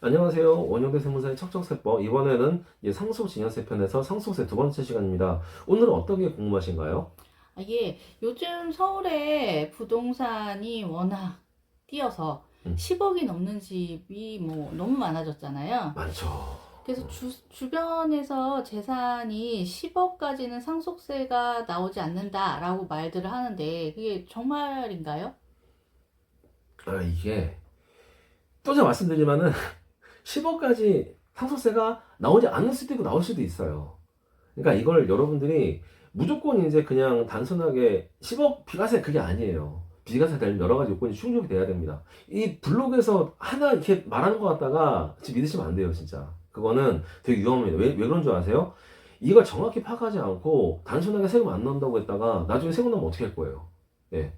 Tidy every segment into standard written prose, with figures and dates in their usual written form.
안녕하세요. 원영대 세무사의 척척세법. 이번에는 상속증여세 편에서 상속세 두 번째 시간입니다. 오늘은 어떤 게 궁금하신가요? 이게 요즘 서울에 부동산이 워낙 뛰어서 음, 10억이 넘는 집이 뭐 너무 많아졌잖아요. 많죠. 그래서 주변에서 재산이 10억까지는 상속세가 나오지 않는다라고 말들을 하는데 그게 정말인가요? 이게 또 제가 말씀드리면은 10억까지 상속세가 나오지 않을 수도 있고 나올 수도 있어요. 그러니까 이걸 여러분들이 무조건 이제 그냥 단순하게 10억 비과세 그게 아니에요. 비과세 되는 여러 가지 요건이 충족이 돼야 됩니다. 이 블로그에서 하나 이렇게 말하는 것 같다가 지금 믿으시면 안 돼요, 진짜. 그거는 되게 위험합니다. 왜 그런 줄 아세요? 이걸 정확히 파악하지 않고 단순하게 세금 안 넣는다고 했다가 나중에 세금 넣으면 어떻게 할 거예요? 예.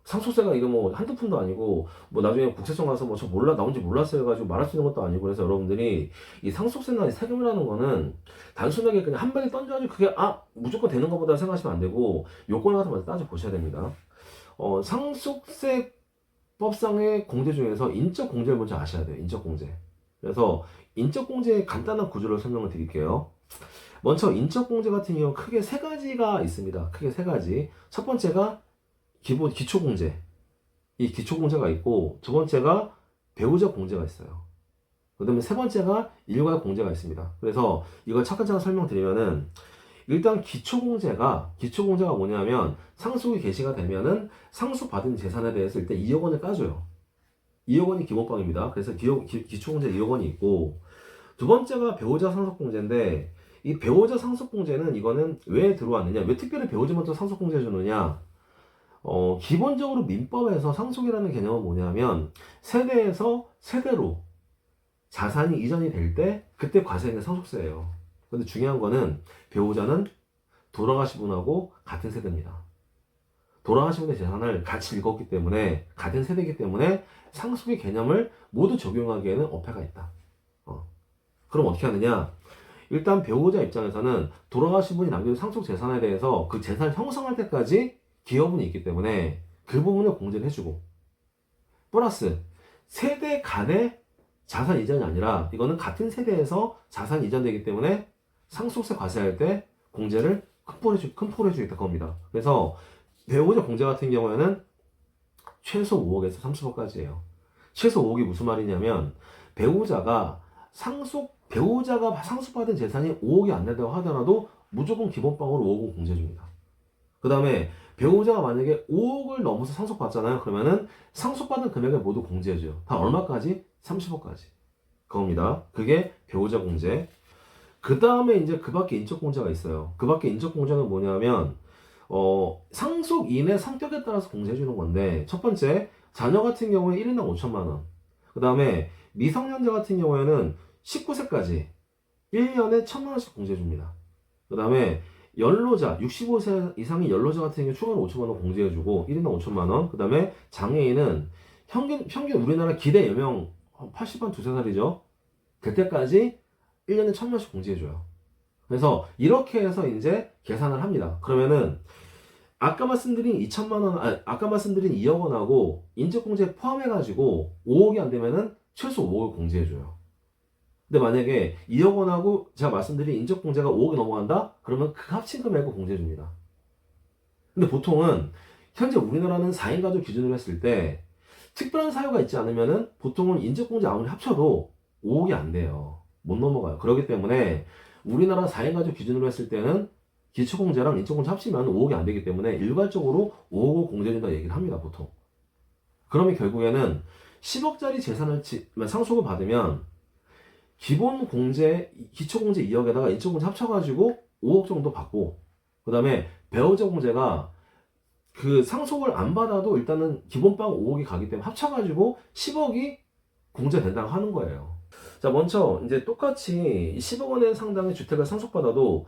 상속세가 이거 뭐 한두 푼도 아니고 뭐 나중에 국세청 가서 뭐 저 몰라 나온지 몰랐어요 해가지고 말할 수 있는 것도 아니고 그래서 여러분들이 이 상속세나 이 세금이라는 거는 단순하게 그냥 한 방에 던져가지고 그게 무조건 되는 것보다 생각하시면 안 되고 요건 같은 거 먼저 따져 보셔야 됩니다. 상속세법상의 공제 중에서 인적 공제를 먼저 아셔야 돼요. 인적 공제. 그래서 인적 공제의 간단한 구조를 설명을 드릴게요. 먼저 인적 공제 같은 경우 크게 세 가지가 있습니다. 크게 세 가지. 첫 번째가 기본 기초 공제. 이 기초 공제가 있고 두 번째가 배우자 공제가 있어요. 그다음에 세 번째가 일괄 공제가 있습니다. 그래서 이걸 차근차근 설명드리면은 일단 기초 공제가 뭐냐면 상속이 개시가 되면은 상속받은 재산에 대해서 일단 2억 원을 까줘요. 2억 원이 기본빵입니다. 그래서 기초공제 2억 원이 있고 두 번째가 배우자 상속공제인데 이 배우자 상속공제는 이거는 왜 들어왔느냐? 왜 특별히 배우자만 또 상속공제 주느냐? 기본적으로 민법에서 상속이라는 개념은 뭐냐면 세대에서 세대로 자산이 이전이 될 때 그때 과세는 상속세예요. 근데 중요한 거는 배우자는 돌아가신 분하고 같은 세대입니다. 돌아가신 분의 재산을 같이 읽었기 때문에 같은 세대이기 때문에 상속의 개념을 모두 적용하기에는 어폐가 있다. 그럼 어떻게 하느냐? 일단 배우자 입장에서는 돌아가신 분이 남겨둔 상속 재산에 대해서 그 재산을 형성할 때까지 기여분이 있기 때문에 그 부분을 공제를 해주고 플러스 세대 간의 자산 이전이 아니라 이거는 같은 세대에서 자산 이전되기 때문에 상속세 과세할 때 공제를 큰 폭으로 해주겠다 겁니다. 그래서 배우자 공제 같은 경우에는 최소 5억에서 30억까지예요. 최소 5억이 무슨 말이냐면 배우자가 상속받은 재산이 5억이 안 된다고 하더라도 무조건 기본빵으로 5억은 공제해줍니다. 그 다음에 배우자가 만약에 5억을 넘어서 상속받잖아요. 그러면은 상속받은 금액을 모두 공제해줘요. 다 얼마까지? 30억까지. 그겁니다. 그게 배우자 공제. 그 다음에 이제 그 밖에 인적 공제가 있어요. 그 밖에 인적 공제는 뭐냐면 상속인의 성격에 따라서 공제해주는 건데, 첫 번째, 자녀 같은 경우에 1인당 5천만 원. 그 다음에 미성년자 같은 경우에는 19세까지 1년에 1천만 원씩 공제해줍니다. 그 다음에 연로자, 65세 이상의 연로자 같은 경우 추가로 5천만 원 공제해주고, 1인당 5천만 원. 그 다음에 장애인은 평균 우리나라 기대 연령 80한 두세 살이죠. 그때까지 1년에 1천만 원씩 공제해줘요. 그래서 이렇게 해서 이제 계산을 합니다. 그러면은 아까 말씀드린 2억 원하고 인적공제 포함해가지고 5억이 안 되면은 최소 5억을 공제해줘요. 근데 만약에 2억 원하고 제가 말씀드린 인적공제가 5억이 넘어간다? 그러면 그 합친 금액을 공제해줍니다. 근데 보통은 현재 우리나라는 4인 가족 기준으로 했을 때 특별한 사유가 있지 않으면은 보통은 인적공제 아무리 합쳐도 5억이 안 돼요. 못 넘어가요. 그렇기 때문에 우리나라 4인 가족 기준으로 했을 때는 기초공제랑 인적공제 합치면 5억이 안 되기 때문에 일괄적으로 5억을 공제해준다 얘기를 합니다, 보통. 그러면 결국에는 10억짜리 재산을 상속을 받으면 기본 공제, 기초공제 2억에다가 인적공제 합쳐가지고 5억 정도 받고, 그 다음에 배우자 공제가 그 상속을 안 받아도 일단은 기본빵 5억이 가기 때문에 합쳐가지고 10억이 공제된다고 하는 거예요. 자, 먼저 이제 똑같이 10억 원의 상당의 주택을 상속받아도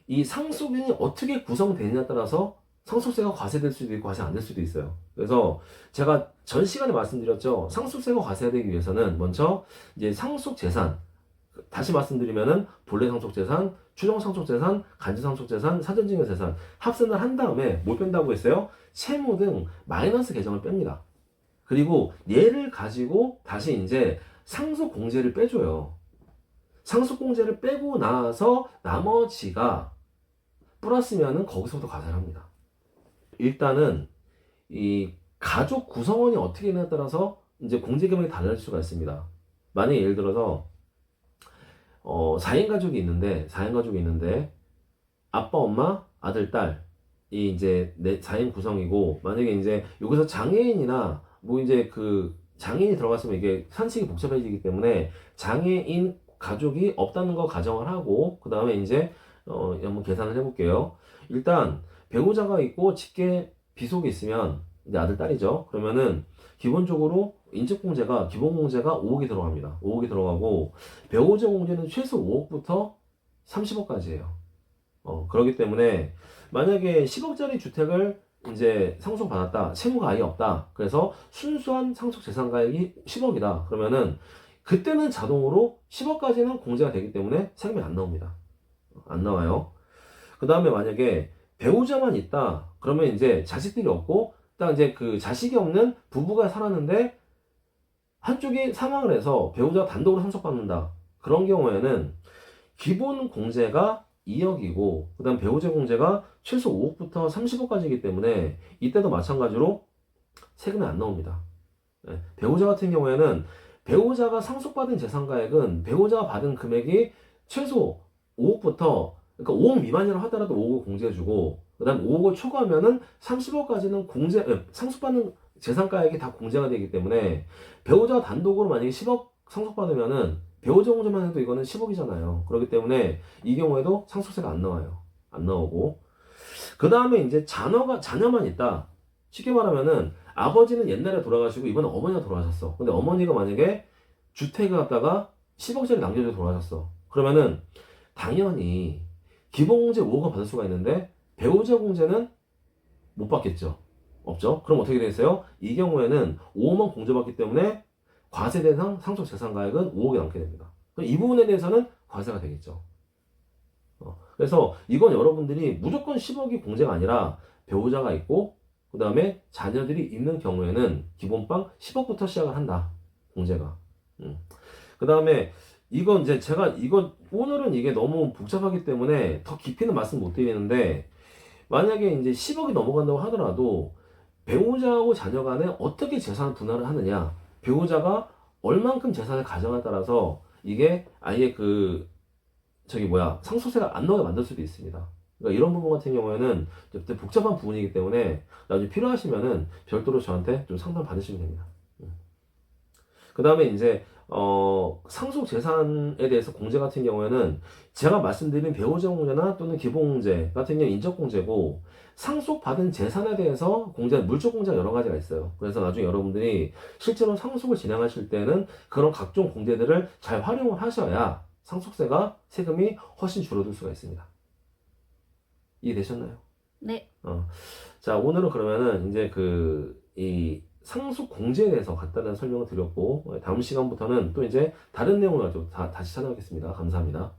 이 상속인이 어떻게 구성되느냐에 따라서 상속세가 과세될 수도 있고 과세 안 될 수도 있어요. 그래서 제가 전 시간에 말씀드렸죠. 상속세가 과세되기 위해서는 먼저 이제 상속 재산, 다시 말씀드리면은 본래 상속재산, 추정 상속재산, 간접 상속재산, 사전증여 재산 합산을 한 다음에 뭘 뺀다고 했어요? 채무 등 마이너스 계정을 뺍니다. 그리고 얘를 가지고 다시 이제 상속공제를 빼줘요. 상속공제를 빼고 나서 나머지가 플러스면은 거기서부터 과세를 합니다. 일단은 이 가족 구성원이 어떻게 되냐에 따라서 이제 공제 금액이 달라질 수가 있습니다. 만약에 예를 들어서 4인 가족이 있는데 아빠, 엄마, 아들, 딸이 이제 4인 구성이고, 만약에 이제 여기서 장애인이나 뭐 이제 그 장애인이 들어갔으면 이게 산식이 복잡해지기 때문에 장애인 가족이 없다는 거 가정을 하고, 그 다음에 이제 한번 계산을 해볼게요. 일단 배우자가 있고 직계 비속이 있으면 이제 아들, 딸이죠. 그러면은 기본적으로 인적공제가 기본공제가 5억이 들어갑니다. 5억이 들어가고 배우자 공제는 최소 5억부터 30억까지예요. 그렇기 때문에 만약에 10억짜리 주택을 이제 상속받았다. 채무가 아예 없다. 그래서 순수한 상속재산가액이 10억이다. 그러면은 그때는 자동으로 10억까지는 공제가 되기 때문에 세금이 안 나옵니다. 안 나와요. 그 다음에 만약에 배우자만 있다. 그러면 이제 자식들이 없고 딱 이제 그 자식이 없는 부부가 살았는데 한쪽이 사망을 해서 배우자가 단독으로 상속받는다. 그런 경우에는 기본 공제가 2억이고 그 다음 배우자 공제가 최소 5억부터 30억까지이기 때문에 이때도 마찬가지로 세금이 안 나옵니다. 네. 배우자 같은 경우에는 배우자가 상속받은 재산가액은 배우자가 받은 금액이 최소 5억부터 그러니까 5억 미만이라 하더라도 5억을 공제해주고 그 다음 5억을 초과하면은 30억까지는 상속받는 재산가액이 다 공제가 되기 때문에 배우자가 단독으로 만약에 10억 상속받으면은 배우자 공제만 해도 이거는 10억이잖아요. 그렇기 때문에 이 경우에도 상속세가 안 나와요. 안 나오고 그 다음에 이제 자녀만 있다. 쉽게 말하면은 아버지는 옛날에 돌아가시고 이번에 어머니가 돌아가셨어. 근데 어머니가 만약에 주택을 갖다가 10억짜리 남겨주고 돌아가셨어. 그러면은 당연히 기본공제 5억을 받을 수가 있는데 배우자 공제는 못 받겠죠. 없죠. 그럼 어떻게 되겠어요? 이 경우에는 5억만 공제받기 때문에 과세 대상 상속재산가액은 5억이 남게 됩니다. 그럼 이 부분에 대해서는 과세가 되겠죠. 그래서 이건 여러분들이 무조건 10억이 공제가 아니라 배우자가 있고 그 다음에 자녀들이 있는 경우에는 기본빵 10억부터 시작을 한다. 공제가. 그 다음에 이건 이제 오늘은 이게 너무 복잡하기 때문에 더 깊이는 말씀 못 드리는데 만약에 이제 10억이 넘어간다고 하더라도 배우자하고 자녀 간에 어떻게 재산 분할을 하느냐 배우자가 얼만큼 재산을 가져가에 따라서 이게 아예 상속세가 안 나오게 만들 수도 있습니다. 그러니까 이런 부분 같은 경우에는 좀 복잡한 부분이기 때문에 나중에 필요하시면은 별도로 저한테 좀 상담 받으시면 됩니다. 그 다음에 이제 상속 재산에 대해서 공제 같은 경우에는 제가 말씀드린 배우자 공제나 또는 기본 공제 같은 경우 인적 공제고 상속받은 재산에 대해서 물적 공제가 여러 가지가 있어요. 그래서 나중에 여러분들이 실제로 상속을 진행하실 때는 그런 각종 공제들을 잘 활용을 하셔야 상속세가 세금이 훨씬 줄어들 수가 있습니다. 이해되셨나요? 네. 자, 오늘은 그러면은 이제 이 상속 공제에 대해서 간단한 설명을 드렸고, 다음 시간부터는 또 이제 다른 내용을 가지고 다시 찾아뵙겠습니다. 감사합니다.